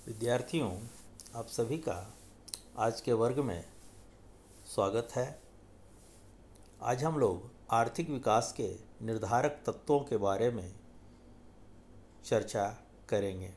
विद्यार्थियों, आप सभी का आज के वर्ग में स्वागत है। आज हम लोग आर्थिक विकास के निर्धारक तत्वों के बारे में चर्चा करेंगे।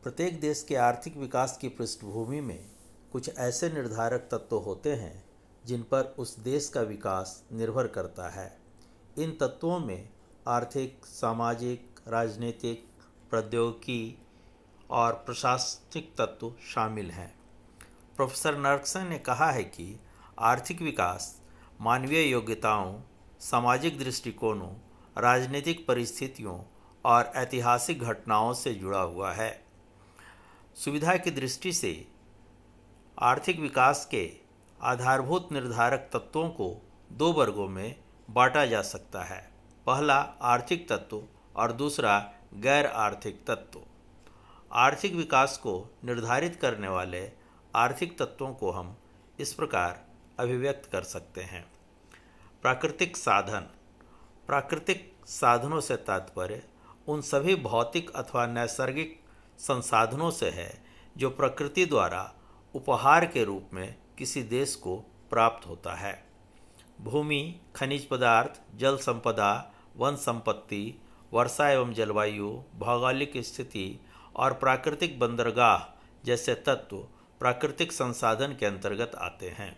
प्रत्येक देश के आर्थिक विकास की पृष्ठभूमि में कुछ ऐसे निर्धारक तत्व होते हैं जिन पर उस देश का विकास निर्भर करता है। इन तत्वों में आर्थिक, सामाजिक, राजनीतिक, प्रौद्योगिकी और प्रशासनिक तत्व शामिल हैं। प्रोफेसर नर्कसन ने कहा है कि आर्थिक विकास मानवीय योग्यताओं, सामाजिक दृष्टिकोणों, राजनीतिक परिस्थितियों और ऐतिहासिक घटनाओं से जुड़ा हुआ है। सुविधा की दृष्टि से आर्थिक विकास के आधारभूत निर्धारक तत्वों को दो वर्गों में बांटा जा सकता है। पहला आर्थिक तत्व और दूसरा गैर आर्थिक तत्व। आर्थिक विकास को निर्धारित करने वाले आर्थिक तत्वों को हम इस प्रकार अभिव्यक्त कर सकते हैं। प्राकृतिक साधन। प्राकृतिक साधनों से तात्पर्य उन सभी भौतिक अथवा नैसर्गिक संसाधनों से है जो प्रकृति द्वारा उपहार के रूप में किसी देश को प्राप्त होता है। भूमि, खनिज पदार्थ, जल संपदा, वन संपत्ति, वर्षा एवं जलवायु, भौगोलिक स्थिति और प्राकृतिक बंदरगाह जैसे तत्व प्राकृतिक संसाधन के अंतर्गत आते हैं।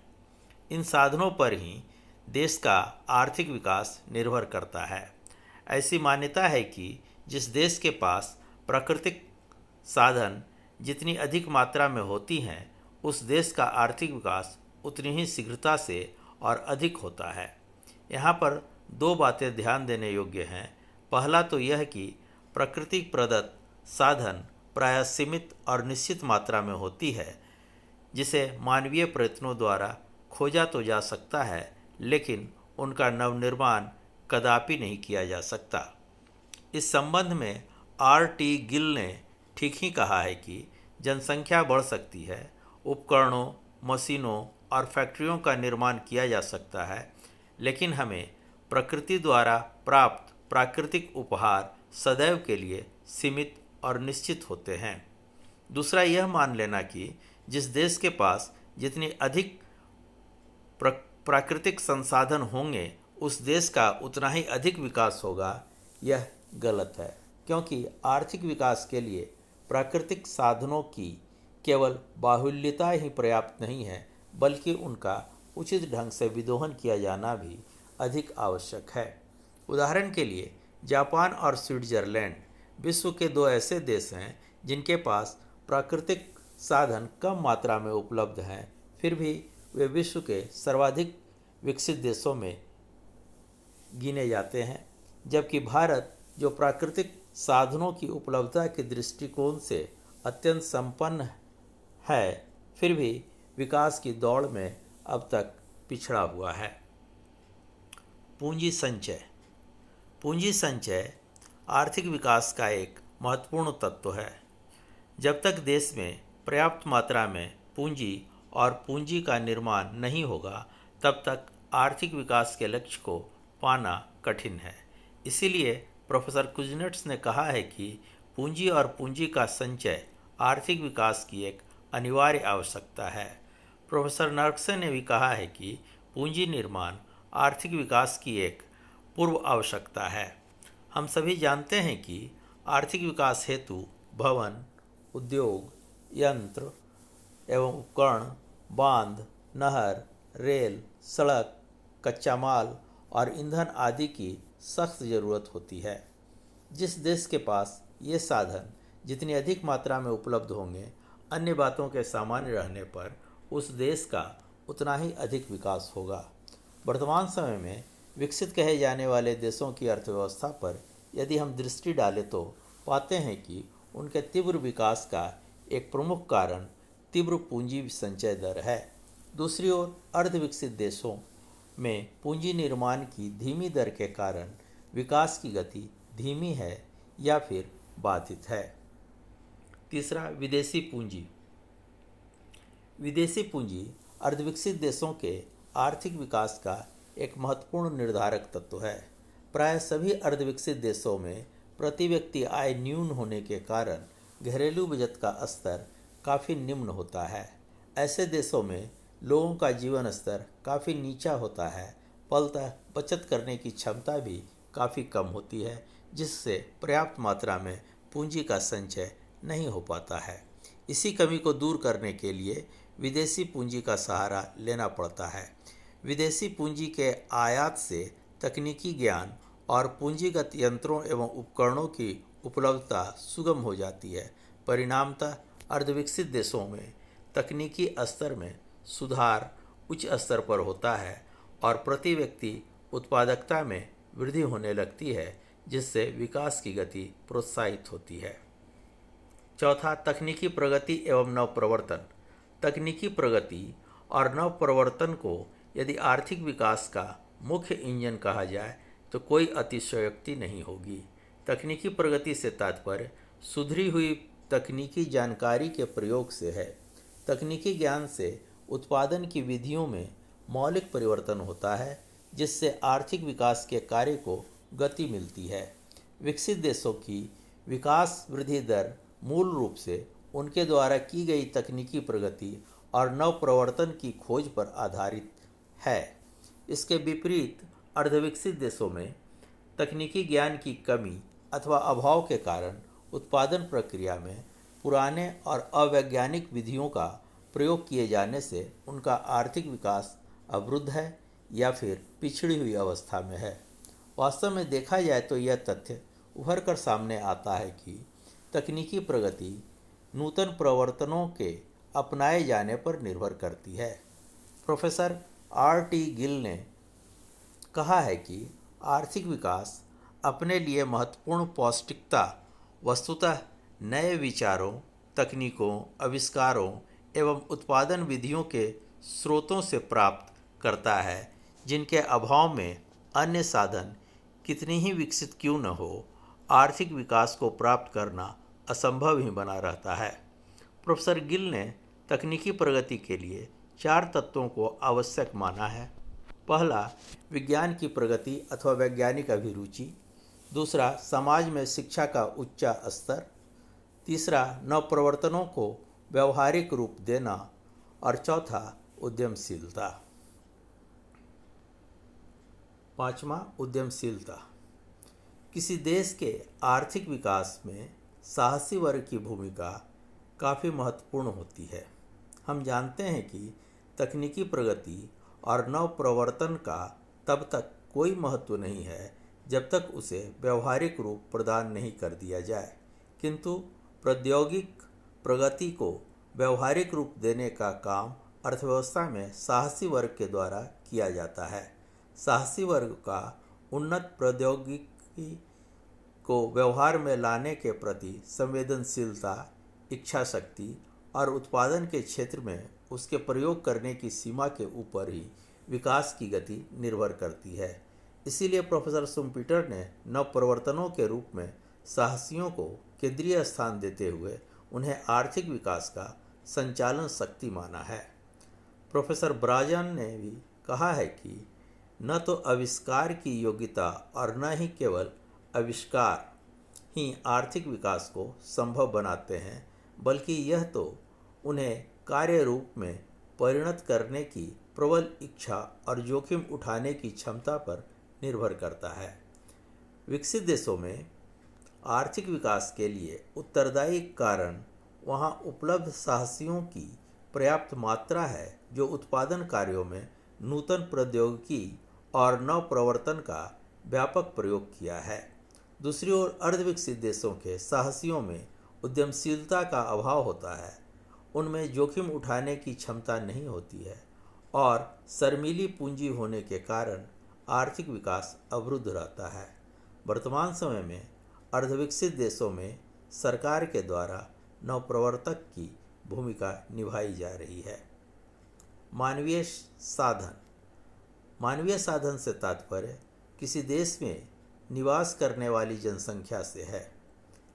इन साधनों पर ही देश का आर्थिक विकास निर्भर करता है। ऐसी मान्यता है कि जिस देश के पास प्राकृतिक साधन जितनी अधिक मात्रा में होती हैं, उस देश का आर्थिक विकास उतनी ही शीघ्रता से और अधिक होता है। यहाँ पर दो बातें ध्यान देने योग्य हैं। पहला तो यह कि प्रकृति प्रदत्त साधन प्रायः सीमित और निश्चित मात्रा में होती है, जिसे मानवीय प्रयत्नों द्वारा खोजा तो जा सकता है, लेकिन उनका नवनिर्माण कदापि नहीं किया जा सकता। इस संबंध में R.T. गिल ने ठीक ही कहा है कि जनसंख्या बढ़ सकती है, उपकरणों, मशीनों और फैक्ट्रियों का निर्माण किया जा सकता है, लेकिन हमें प्रकृति द्वारा प्राप्त प्राकृतिक उपहार सदैव के लिए सीमित और निश्चित होते हैं। दूसरा यह मान लेना कि जिस देश के पास जितनी अधिक प्राकृतिक संसाधन होंगे, उस देश का उतना ही अधिक विकास होगा, यह गलत है, क्योंकि आर्थिक विकास के लिए प्राकृतिक साधनों की केवल बाहुल्यता ही पर्याप्त नहीं है, बल्कि उनका उचित ढंग से विदोहन किया जाना भी अधिक आवश्यक है। उदाहरण के लिए जापान और स्विट्जरलैंड विश्व के दो ऐसे देश हैं जिनके पास प्राकृतिक साधन कम मात्रा में उपलब्ध हैं, फिर भी वे विश्व के सर्वाधिक विकसित देशों में गिने जाते हैं, जबकि भारत, जो प्राकृतिक साधनों की उपलब्धता के दृष्टिकोण से अत्यंत संपन्न है, फिर भी विकास की दौड़ में अब तक पिछड़ा हुआ है। पूंजी संचय। पूंजी संचय आर्थिक विकास का एक महत्वपूर्ण तत्व है। जब तक देश में पर्याप्त मात्रा में पूंजी और पूंजी का निर्माण नहीं होगा, तब तक आर्थिक विकास के लक्ष्य को पाना कठिन है। इसीलिए प्रोफेसर कुजनेट्स ने कहा है कि पूंजी और पूंजी का संचय आर्थिक विकास की एक अनिवार्य आवश्यकता है। प्रोफेसर नर्कसन ने भी कहा है कि पूंजी निर्माण आर्थिक विकास की एक पूर्व आवश्यकता है। हम सभी जानते हैं कि आर्थिक विकास हेतु भवन, उद्योग, यंत्र एवं उपकरण, बांध, नहर, रेल, सड़क, कच्चा माल और ईंधन आदि की सख्त ज़रूरत होती है। जिस देश के पास ये साधन जितनी अधिक मात्रा में उपलब्ध होंगे, अन्य बातों के सामान्य रहने पर उस देश का उतना ही अधिक विकास होगा। वर्तमान समय में विकसित कहे जाने वाले देशों की अर्थव्यवस्था पर यदि हम दृष्टि डालें तो पाते हैं कि उनके तीव्र विकास का एक प्रमुख कारण तीव्र पूंजी संचय दर है। दूसरी ओर अर्धविकसित देशों में पूंजी निर्माण की धीमी दर के कारण विकास की गति धीमी है या फिर बाधित है। तीसरा, विदेशी पूंजी। विदेशी पूंजी अर्धविकसित देशों के आर्थिक विकास का एक महत्वपूर्ण निर्धारक तत्व है। प्राय सभी अर्धविकसित देशों में प्रति व्यक्ति आय न्यून होने के कारण घरेलू बचत का स्तर काफ़ी निम्न होता है। ऐसे देशों में लोगों का जीवन स्तर काफ़ी नीचा होता है, फलतः बचत करने की क्षमता भी काफ़ी कम होती है, जिससे पर्याप्त मात्रा में पूंजी का संचय नहीं हो पाता है। इसी कमी को दूर करने के लिए विदेशी पूंजी का सहारा लेना पड़ता है। विदेशी पूंजी के आयात से तकनीकी ज्ञान और पूंजीगत यंत्रों एवं उपकरणों की उपलब्धता सुगम हो जाती है। परिणामतः अर्धविकसित देशों में तकनीकी स्तर में सुधार उच्च स्तर पर होता है और प्रति व्यक्ति उत्पादकता में वृद्धि होने लगती है, जिससे विकास की गति प्रोत्साहित होती है। चौथा, तकनीकी प्रगति एवं नवप्रवर्तन। तकनीकी प्रगति और नवप्रवर्तन को यदि आर्थिक विकास का मुख्य इंजन कहा जाए तो कोई अतिशयोक्ति नहीं होगी। तकनीकी प्रगति से तात्पर्य सुधरी हुई तकनीकी जानकारी के प्रयोग से है। तकनीकी ज्ञान से उत्पादन की विधियों में मौलिक परिवर्तन होता है, जिससे आर्थिक विकास के कार्य को गति मिलती है। विकसित देशों की विकास वृद्धि दर मूल रूप से उनके द्वारा की गई तकनीकी प्रगति और नवप्रवर्तन की खोज पर आधारित है। इसके विपरीत अर्धविकसित देशों में तकनीकी ज्ञान की कमी अथवा अभाव के कारण उत्पादन प्रक्रिया में पुराने और अवैज्ञानिक विधियों का प्रयोग किए जाने से उनका आर्थिक विकास अवरुद्ध है या फिर पिछड़ी हुई अवस्था में है। वास्तव में देखा जाए तो यह तथ्य उभर कर सामने आता है कि तकनीकी प्रगति नूतन प्रवर्तनों के अपनाए जाने पर निर्भर करती है। Professor R.T. गिल ने कहा है कि आर्थिक विकास अपने लिए महत्वपूर्ण पौष्टिकता वस्तुतः नए विचारों, तकनीकों, आविष्कारों एवं उत्पादन विधियों के स्रोतों से प्राप्त करता है, जिनके अभाव में अन्य साधन कितनी ही विकसित क्यों न हो, आर्थिक विकास को प्राप्त करना असंभव ही बना रहता है। प्रोफेसर गिल ने तकनीकी प्रगति के लिए 4 तत्वों को आवश्यक माना है। पहला, विज्ञान की प्रगति अथवा वैज्ञानिक अभिरुचि। दूसरा, समाज में शिक्षा का उच्च स्तर। तीसरा, नवप्रवर्तनों को व्यवहारिक रूप देना। और चौथा, उद्यमशीलता। पांचवा, उद्यमशीलता। किसी देश के आर्थिक विकास में साहसी वर्ग की भूमिका काफ़ी महत्वपूर्ण होती है। हम जानते हैं कि तकनीकी प्रगति और नवप्रवर्तन का तब तक कोई महत्व नहीं है जब तक उसे व्यवहारिक रूप प्रदान नहीं कर दिया जाए, किंतु प्रौद्योगिक प्रगति को व्यवहारिक रूप देने का काम अर्थव्यवस्था में साहसी वर्ग के द्वारा किया जाता है। साहसी वर्ग का उन्नत प्रौद्योगिकी को व्यवहार में लाने के प्रति संवेदनशीलता, इच्छा शक्ति और उत्पादन के क्षेत्र में उसके प्रयोग करने की सीमा के ऊपर ही विकास की गति निर्भर करती है। इसीलिए प्रोफेसर शुम्पीटर ने नवप्रवर्तनों के रूप में साहसियों को केंद्रीय स्थान देते हुए उन्हें आर्थिक विकास का संचालन शक्ति माना है। प्रोफेसर ब्राजन ने भी कहा है कि न तो आविष्कार की योग्यता और न ही केवल आविष्कार ही आर्थिक विकास को संभव बनाते हैं, बल्कि यह तो उन्हें कार्य रूप में परिणत करने की प्रबल इच्छा और जोखिम उठाने की क्षमता पर निर्भर करता है। विकसित देशों में आर्थिक विकास के लिए उत्तरदायी कारण वहां उपलब्ध साहसियों की पर्याप्त मात्रा है, जो उत्पादन कार्यों में नूतन प्रौद्योगिकी और नवप्रवर्तन का व्यापक प्रयोग किया है। दूसरी ओर अर्धविकसित देशों के साहसियों में उद्यमशीलता का अभाव होता है, उनमें जोखिम उठाने की क्षमता नहीं होती है और शर्मीली पूंजी होने के कारण आर्थिक विकास अवरुद्ध रहता है। वर्तमान समय में अर्धविकसित देशों में सरकार के द्वारा नवप्रवर्तक की भूमिका निभाई जा रही है। मानवीय साधन। मानवीय साधन से तात्पर्य किसी देश में निवास करने वाली जनसंख्या से है।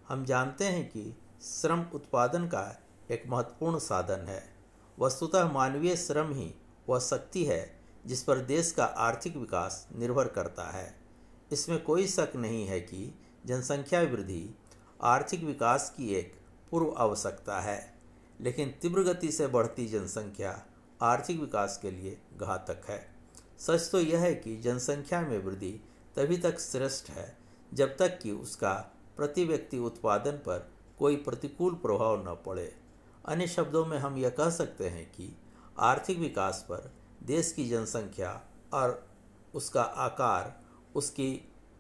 हम जानते हैं कि श्रम उत्पादन का एक महत्वपूर्ण साधन है। वस्तुतः मानवीय श्रम ही वह शक्ति है जिस पर देश का आर्थिक विकास निर्भर करता है। इसमें कोई शक नहीं है कि जनसंख्या वृद्धि आर्थिक विकास की एक पूर्व आवश्यकता है, लेकिन तीव्र गति से बढ़ती जनसंख्या आर्थिक विकास के लिए घातक है। सच तो यह है कि जनसंख्या में वृद्धि तभी तक श्रेष्ठ है जब तक कि उसका प्रति व्यक्ति उत्पादन पर कोई प्रतिकूल प्रभाव न पड़े। अन्य शब्दों में हम यह कह सकते हैं कि आर्थिक विकास पर देश की जनसंख्या और उसका आकार, उसकी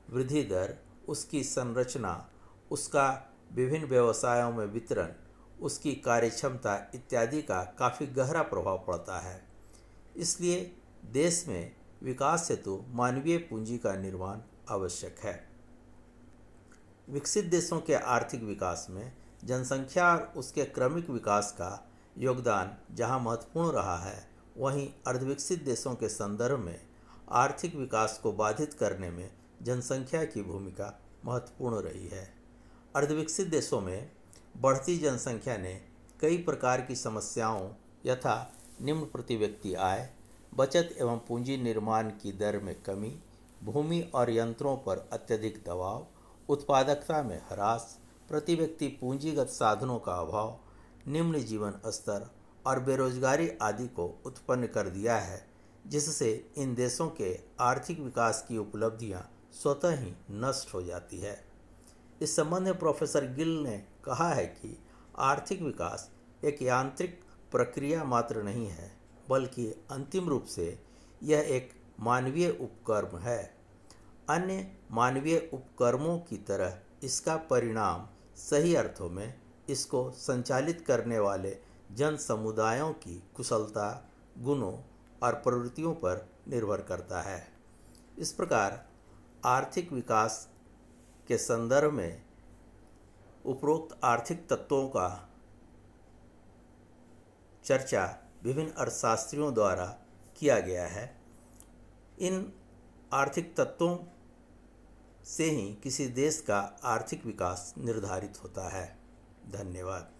वृद्धि दर, उसकी संरचना, उसका विभिन्न व्यवसायों में वितरण, उसकी कार्यक्षमता इत्यादि का काफ़ी गहरा प्रभाव पड़ता है। इसलिए देश में विकास हेतु मानवीय पूंजी का निर्माण आवश्यक है। विकसित देशों के आर्थिक विकास में जनसंख्या और उसके क्रमिक विकास का योगदान जहां महत्वपूर्ण रहा है, वहीं अर्धविकसित देशों के संदर्भ में आर्थिक विकास को बाधित करने में जनसंख्या की भूमिका महत्वपूर्ण रही है। अर्धविकसित देशों में बढ़ती जनसंख्या ने कई प्रकार की समस्याओं यथा निम्न प्रति व्यक्ति आय, बचत एवं पूंजी निर्माण की दर में कमी, भूमि और यंत्रों पर अत्यधिक दबाव, उत्पादकता में ह्रास, प्रति व्यक्ति पूंजीगत साधनों का अभाव, निम्न जीवन स्तर और बेरोजगारी आदि को उत्पन्न कर दिया है, जिससे इन देशों के आर्थिक विकास की उपलब्धियां स्वतः ही नष्ट हो जाती है। इस संबंध में प्रोफेसर गिल ने कहा है कि आर्थिक विकास एक यांत्रिक प्रक्रिया मात्र नहीं है, बल्कि अंतिम रूप से यह एक मानवीय उपक्रम है। अन्य मानवीय उपक्रमों की तरह इसका परिणाम सही अर्थों में इसको संचालित करने वाले जन समुदायों की कुशलता, गुणों और प्रवृत्तियों पर निर्भर करता है। इस प्रकार आर्थिक विकास के संदर्भ में उपरोक्त आर्थिक तत्वों का चर्चा विभिन्न अर्थशास्त्रियों द्वारा किया गया है। इन आर्थिक तत्वों से ही किसी देश का आर्थिक विकास निर्धारित होता है। धन्यवाद।